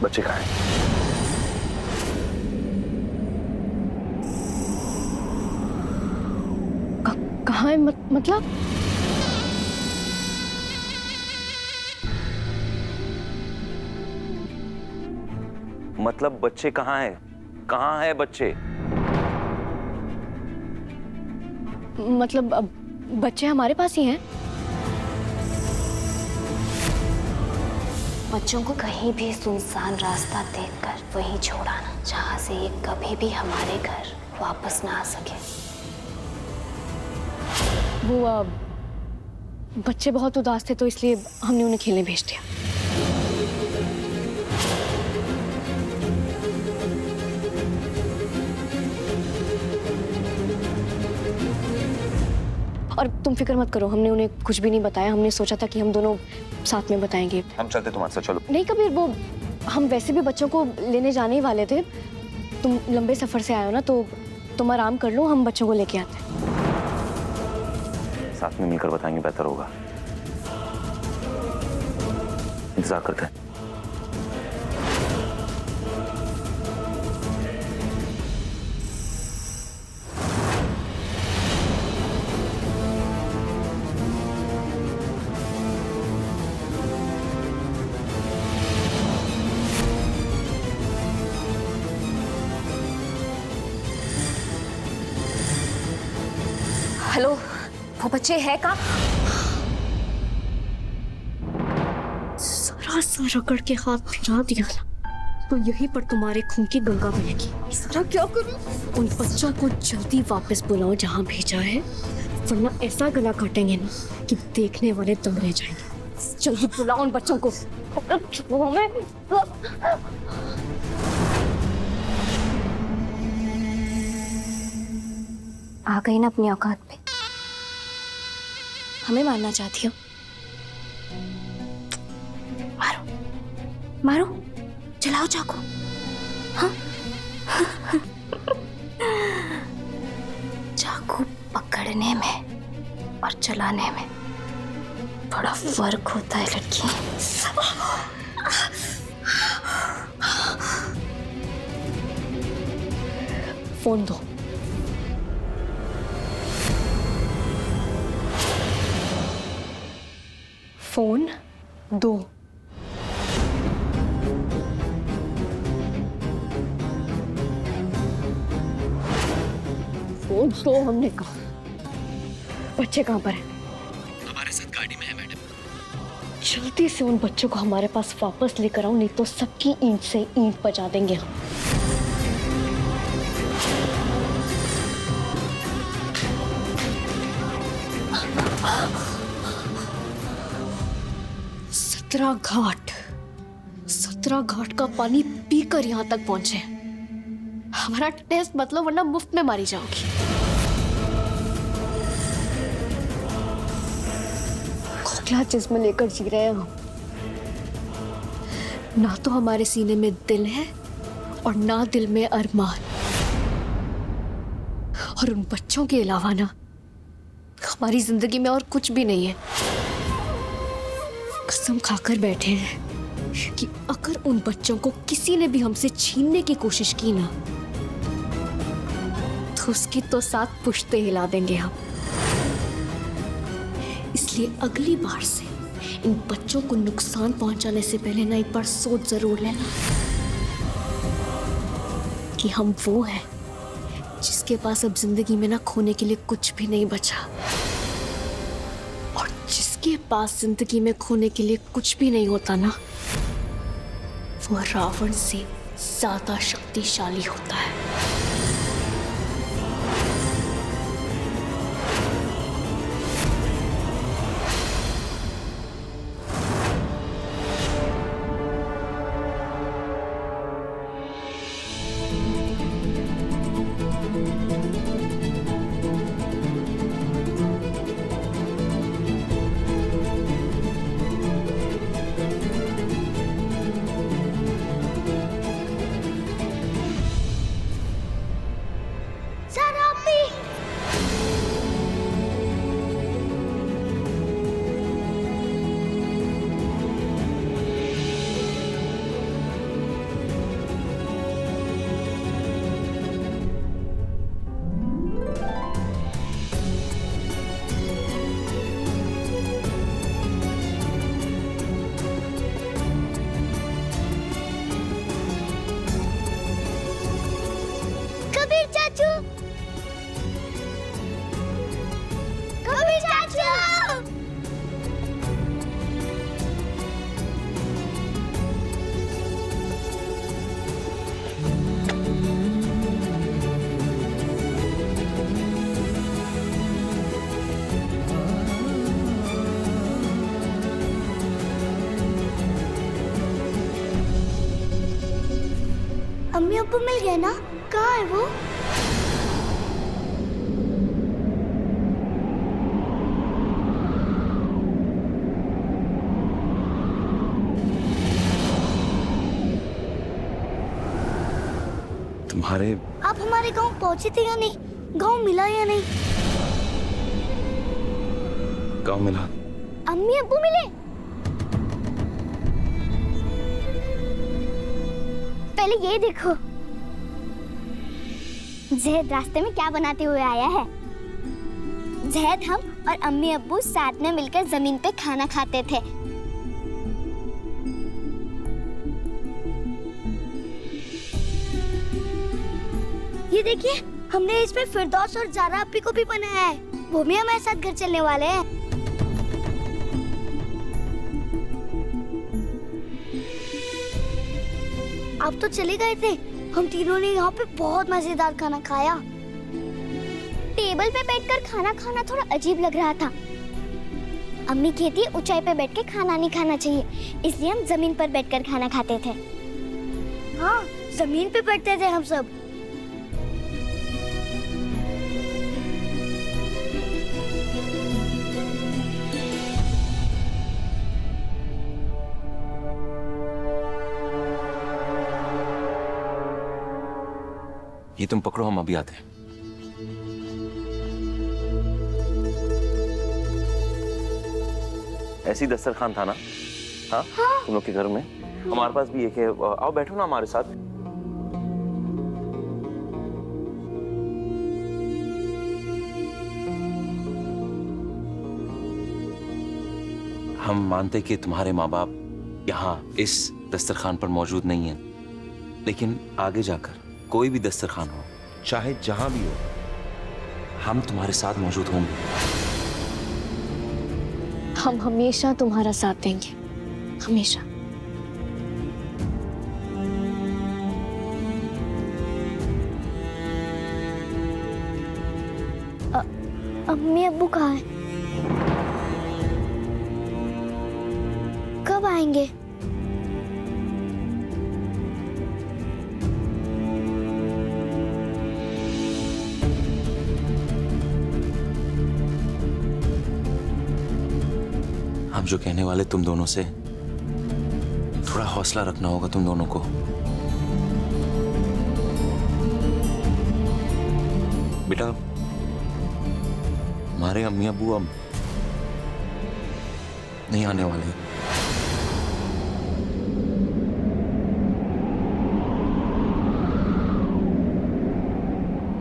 बच्चे कहाँ हैं? कहाँ है मतलब? मतलब बच्चे कहाँ हैं? कहाँ है बच्चे? मतलब बच्चे हमारे पास ही हैं। बच्चों को कहीं भी सुनसान रास्ता देखकर वहीं छोड़ाना, जहाँ से ये कभी भी हमारे घर वापस ना आ सके। वो बच्चे बहुत उदास थे तो इसलिए हमने उन्हें खेलने भेज दिया। और तुम फिक्र मत करो, हमने उन्हें कुछ भी नहीं बताया। हमने सोचा था कि हम दोनों साथ में बताएंगे। हम चलते तुम्हारे साथ, चलो। नहीं कबीर, वो हम वैसे भी बच्चों को लेने जाने ही वाले थे। तुम लंबे सफर से आए हो ना, तो तुम आराम कर लो, हम बच्चों को लेके आते हैं। साथ में मिलकर बताएंगे, बेहतर होगा। इंतजार करते हैं। हेलो, वो बच्चे है कहाँ? सारा रगड़ के हाथ फिरा दिया ना, तो यहीं पर तुम्हारे खून की गंगा बहेगी। सारा क्या करूं? उन बच्चों को जल्दी वापस बुलाओ जहां भेजा है, वरना ऐसा गला काटेंगे ना कि देखने वाले दंग रह जाएंगे। जल्दी बुलाओ उन बच्चों को। आ गई ना अपनी औकात पे। हमें मारना चाहती हो? मारो मारो, चलाओ चाकू। हाँ? चाकू पकड़ने में और चलाने में बड़ा फर्क होता है लड़की। फोन दो। फोन दो। फोन दो, हमने कहा। बच्चे कहाँ पर हैं? हमारे साथ गाड़ी में है मैडम। जल्दी से उन बच्चों को हमारे पास वापस लेकर आओ, नहीं तो सबकी ईंट से ईंट बजा देंगे हम। सत्रह घाट का पानी पीकर यहाँ तक पहुंचे। हमारा टेस्ट मतलब, वरना मुफ्त में मारी जाओगी। खोखला जिस्म लेकर जी रहे हैं हम। ना तो हमारे सीने में दिल है और ना दिल में अरमान। और उन बच्चों के अलावा ना हमारी जिंदगी में और कुछ भी नहीं है। कसम खाकर बैठे हैं कि अगर उन बच्चों को किसी ने भी हमसे छीनने की कोशिश की ना, तो उसकी तो 7 पुश्ते हिला देंगे हम। इसलिए अगली बार से इन बच्चों को नुकसान पहुंचाने से पहले ना एक बार सोच जरूर लेना कि हम वो हैं जिसके पास अब जिंदगी में ना खोने के लिए कुछ भी नहीं बचा, और जिसके पास जिंदगी में खोने के लिए कुछ भी नहीं होता ना, वो रावण से ज्यादा शक्तिशाली होता है। कबीर चाचू, कबीर चाचू। अम्मी अब्बू मिल गए ना? कहाँ है वो? तुम्हारे आप हमारे गांव पहुंचे थे या नहीं? गांव मिला या नहीं? गाँव मिला। अम्मी अब्बू मिले? पहले ये देखो, जहद रास्ते में क्या बनाते हुए आया है। जहद, हम और अम्मी अब्बू साथ में मिलकर जमीन पे खाना खाते थे। ये देखिए, हमने इसमें फिरदौस और जारा अपी को भी बनाया है। वो भी हमारे साथ घर चलने वाले हैं। आप तो चले गए थे, हम तीनों ने यहाँ पे बहुत मजेदार खाना खाया। टेबल पे बैठकर खाना खाना थोड़ा अजीब लग रहा था। अम्मी कहती है ऊंचाई पे बैठ के खाना नहीं खाना चाहिए, इसलिए हम जमीन पर बैठकर खाना खाते थे। हाँ, जमीन पे बैठते थे हम सब। ये तुम पकड़ो, हम अभी आते हैं। ऐसी दस्तरखान था ना? हाँ, तुम लोग के घर में। हमारे पास भी एक है। आओ बैठो ना हमारे साथ। हम मानते कि तुम्हारे माँ बाप यहाँ इस दस्तरखान पर मौजूद नहीं है, लेकिन आगे जाकर कोई भी दस्तरखान हो, चाहे जहां भी हो, हम तुम्हारे साथ मौजूद होंगे। हम हमेशा तुम्हारा साथ देंगे, हमेशा। अम्मी अब्बू कहाँ हैं? कब आएंगे? हम जो कहने वाले तुम दोनों से, थोड़ा हौसला रखना होगा तुम दोनों को। बेटा, हमारे अम्मी अब्बू अब नहीं आने वाले।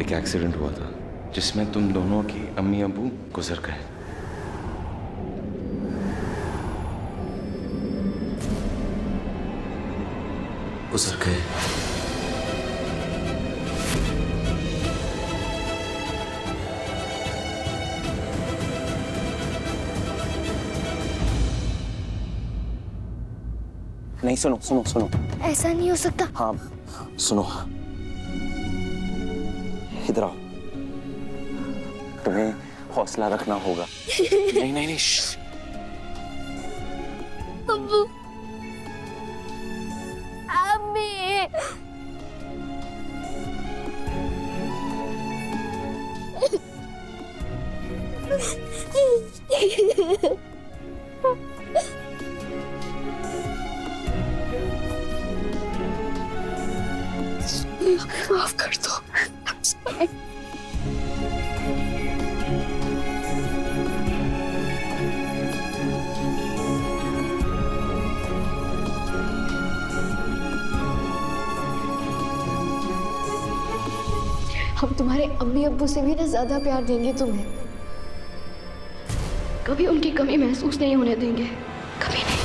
एक एक्सीडेंट हुआ था जिसमें तुम दोनों की अम्मी अब्बू गुजर गए। गुजर गए। नहीं, सुनो सुनो सुनो। ऐसा नहीं हो सकता। हाँ सुनो, इधर आओ। तुम्हें हौसला रखना होगा। नहीं नहीं नहीं, अब्बू, अम्मी, माफ कर दो। हम तुम्हारे अम्मी अब्बू से भी ना ज्यादा प्यार देंगे तुम्हें। कभी उनकी कमी महसूस नहीं होने देंगे, कभी नहीं।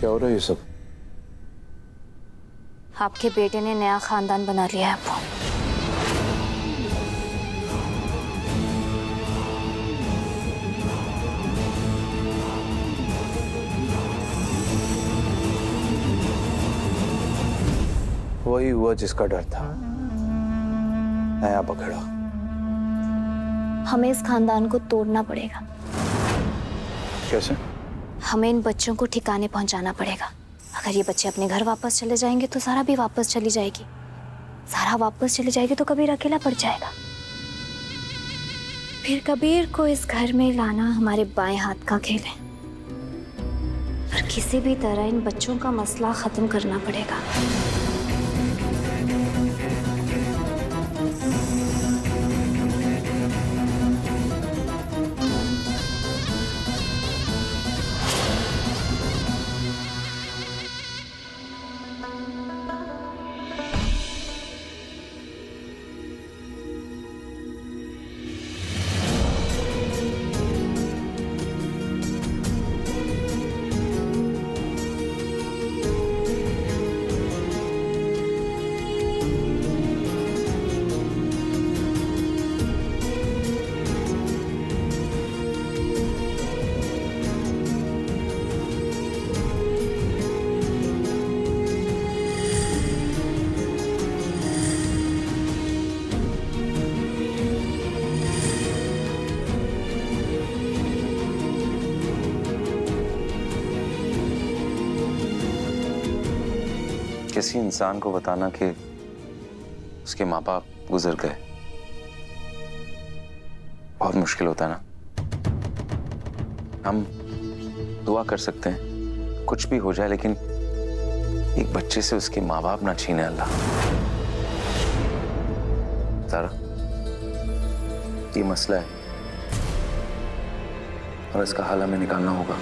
क्या हो रहा है ये सब? आपके बेटे ने नया खानदान बना लिया है अब्बू। वही हुआ जिसका डर था, नया पकड़ा। हमें इस खानदान को तोड़ना पड़ेगा। कैसे? हमें इन बच्चों को ठिकाने पहुंचाना पड़ेगा। अगर ये बच्चे अपने घर वापस चले जाएंगे तो सारा भी वापस चली जाएगी। सारा वापस चली जाएगी तो कबीर अकेला पड़ जाएगा। फिर कबीर को इस घर में लाना हमारे बाएं हाथ का खेल है। और किसी भी तरह इन बच्चों का मसला खत्म करना पड़ेगा। किसी इंसान को बताना कि उसके माँ बाप गुजर गए बहुत मुश्किल होता है ना। हम दुआ कर सकते हैं कुछ भी हो जाए, लेकिन एक बच्चे से उसके माँ बाप ना छीने अल्लाह। तारा, ये मसला है और इसका हल हमें निकालना होगा।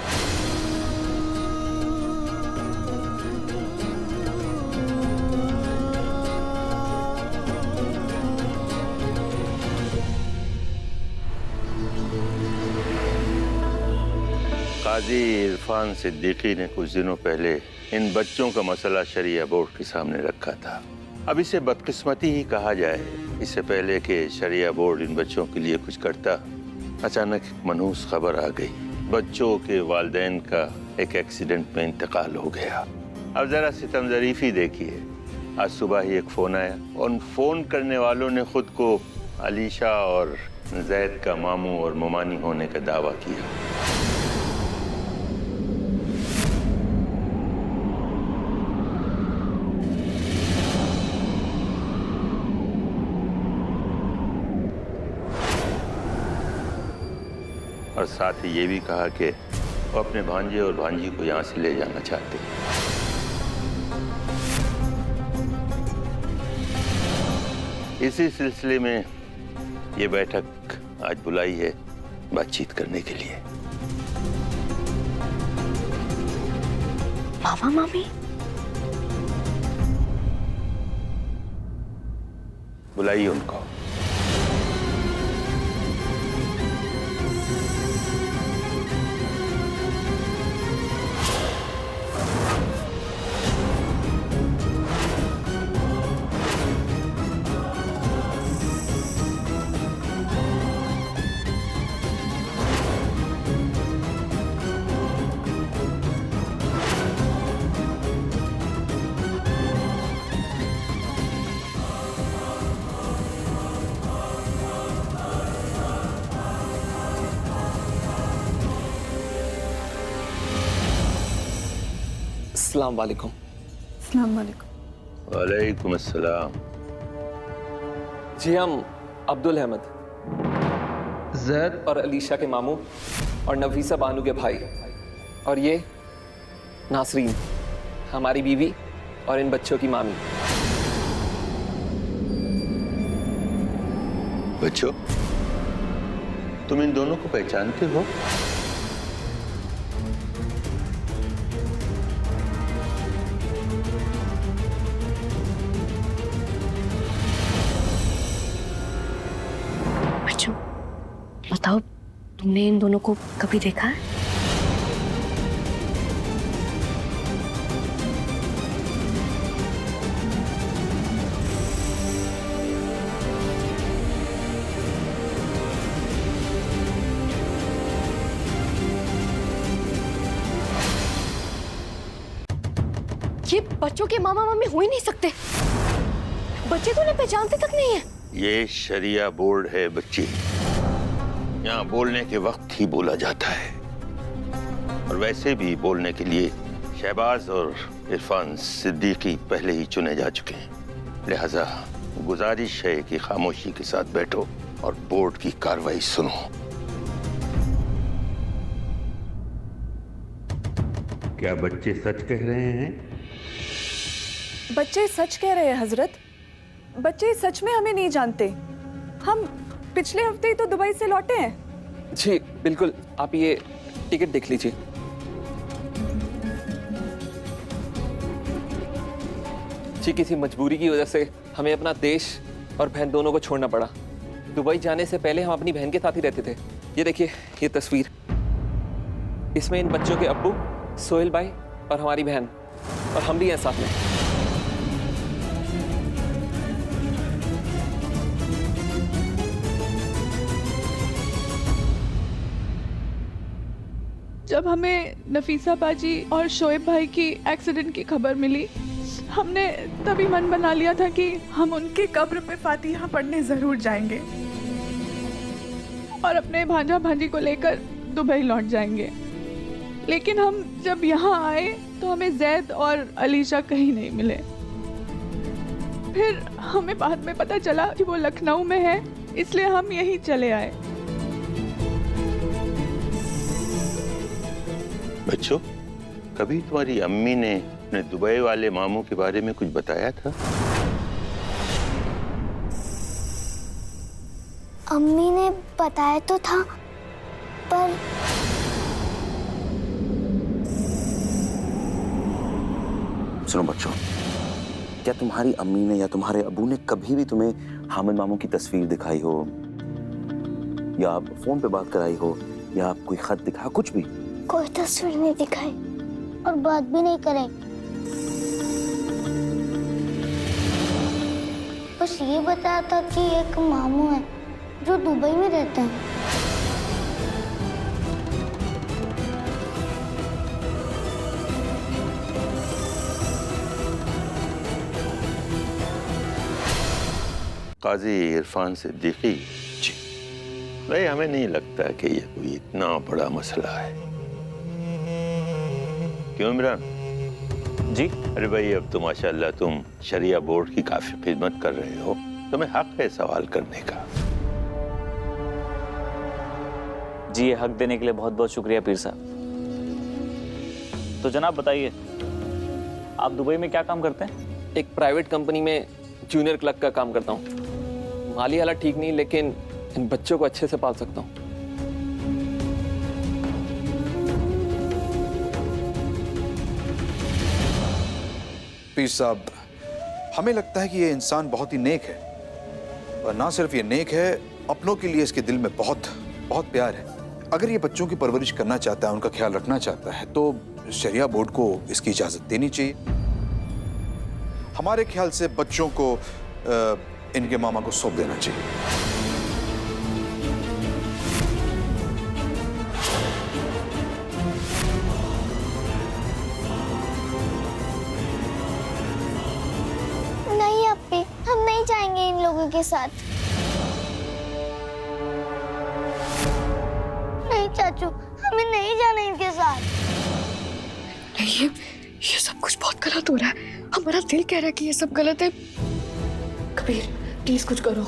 काजी इरफान सिद्दीकी ने कुछ दिनों पहले इन बच्चों का मसला शरिया बोर्ड के सामने रखा था। अब इसे बदकिस्मती ही कहा जाए। इससे पहले कि शरिया बोर्ड इन बच्चों के लिए कुछ करता, अचानक एक मनहूस खबर आ गई। बच्चों के वालिदैन का एक एक्सीडेंट में इंतकाल हो गया। अब जरा सितम ज़रीफ़ी देखिए। आज सुबह ही एक फ़ोन आया। उन फ़ोन करने वालों ने खुद को अलीशा और जैद का मामू और ममानी होने का दावा किया। और साथ ही ये भी कहा कि वो अपने भांजे और भांजी को यहाँ से ले जाना चाहते हैं। इसी सिलसिले में ये बैठक आज बुलाई है बातचीत करने के लिए। मामा मामी, बुलाइए उनको। अस्सलाम वालेकुम। अस्सलाम वालेकुम। वालेकुम अस्सलाम। जी हम अब्दुल अहमद, जैद और अलीशा के मामू और नफीसा बानू के भाई, और ये नासरीन हमारी बीवी और इन बच्चों की मामी। बच्चों, तुम इन दोनों को पहचानते हो? बच्चों, बताओ, तुमने इन दोनों को कभी देखा है? ये बच्चों के मामा मामी हो ही नहीं सकते। बच्चे तो उन्हें पहचानते तक नहीं है। ये शरिया बोर्ड है बच्ची, यहाँ बोलने के वक्त ही बोला जाता है, और वैसे भी बोलने के लिए शहबाज और इरफान सिद्दीकी पहले ही चुने जा चुके हैं। लिहाजा गुजारिश है कि खामोशी के साथ बैठो और बोर्ड की कार्रवाई सुनो। क्या बच्चे सच कह रहे हैं? बच्चे सच कह रहे हैं हजरत। बच्चे सच में हमें नहीं जानते। हम पिछले हफ्ते ही तो दुबई से लौटे हैं। जी बिल्कुल, आप ये टिकट देख लीजिए। जी किसी मजबूरी की वजह से हमें अपना देश और बहन दोनों को छोड़ना पड़ा। दुबई जाने से पहले हम अपनी बहन के साथ ही रहते थे। ये देखिए ये तस्वीर, इसमें इन बच्चों के अब्बू सोहेल भाई और हमारी बहन और हम भी हैं साथ में। जब हमें नफीसा बाजी और शोएब भाई की एक्सीडेंट की खबर मिली, हमने तभी मन बना लिया था कि हम उनकी कब्र पे फातिहा पढ़ने जरूर जाएंगे और अपने भांजा भांजी को लेकर दुबई लौट जाएंगे। लेकिन हम जब यहाँ आए तो हमें जैद और अलीशा कहीं नहीं मिले। फिर हमें बाद में पता चला कि वो लखनऊ में है, इसलिए हम यहीं चले आए। बच्चों, कभी तुम्हारी अम्मी ने अपने दुबई वाले मामू के बारे में कुछ बताया था? अम्मी ने बताया तो था, पर सुनो बच्चों, क्या तुम्हारी अम्मी ने या तुम्हारे अबू ने कभी भी तुम्हें हामिद मामू की तस्वीर दिखाई हो, या फोन पे बात कराई हो, या कोई खत दिखा, कुछ भी? कोई तस्वीर नहीं दिखाई और बात भी नहीं करे। बस ये बताया था कि एक मामू है जो दुबई में रहते हैं। काजी इरफान सिद्दीकी जी, भाई हमें नहीं लगता कि ये कोई इतना बड़ा मसला है। क्यों इमरान जी? अरे भाई अब तो माशाल्लाह तुम शरिया बोर्ड की काफी खिदमत कर रहे हो, तुम्हें हक है सवाल करने का। जी, ये हक देने के लिए बहुत बहुत शुक्रिया पीर साहब। तो जनाब बताइए, आप दुबई में क्या काम करते हैं? एक प्राइवेट कंपनी में जूनियर क्लर्क का काम करता हूँ। माली हालत ठीक नहीं, लेकिन इन बच्चों को अच्छे से पाल सकता हूँ। पीर साहब, हमें लगता है कि ये इंसान बहुत ही नेक है, और ना सिर्फ ये नेक है, अपनों के लिए इसके दिल में बहुत बहुत प्यार है। अगर ये बच्चों की परवरिश करना चाहता है, उनका ख्याल रखना चाहता है, तो शरिया बोर्ड को इसकी इजाजत देनी चाहिए। हमारे ख्याल से बच्चों को इनके मामा को सौंप देना चाहिए। नहीं अप्पी, हम नहीं जाएंगे इन लोगों के साथ। नहीं चाचू, हमें नहीं जाना इनके साथ। नहीं, ये सब कुछ बहुत गलत हो रहा है। हमारा दिल कह रहा है कि ये सब गलत है। कबीर प्लीज कुछ करो।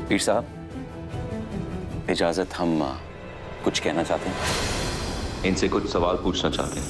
पीर साहब, इजाजत, हम कुछ कहना चाहते हैं। इनसे कुछ सवाल पूछना चाहते हैं।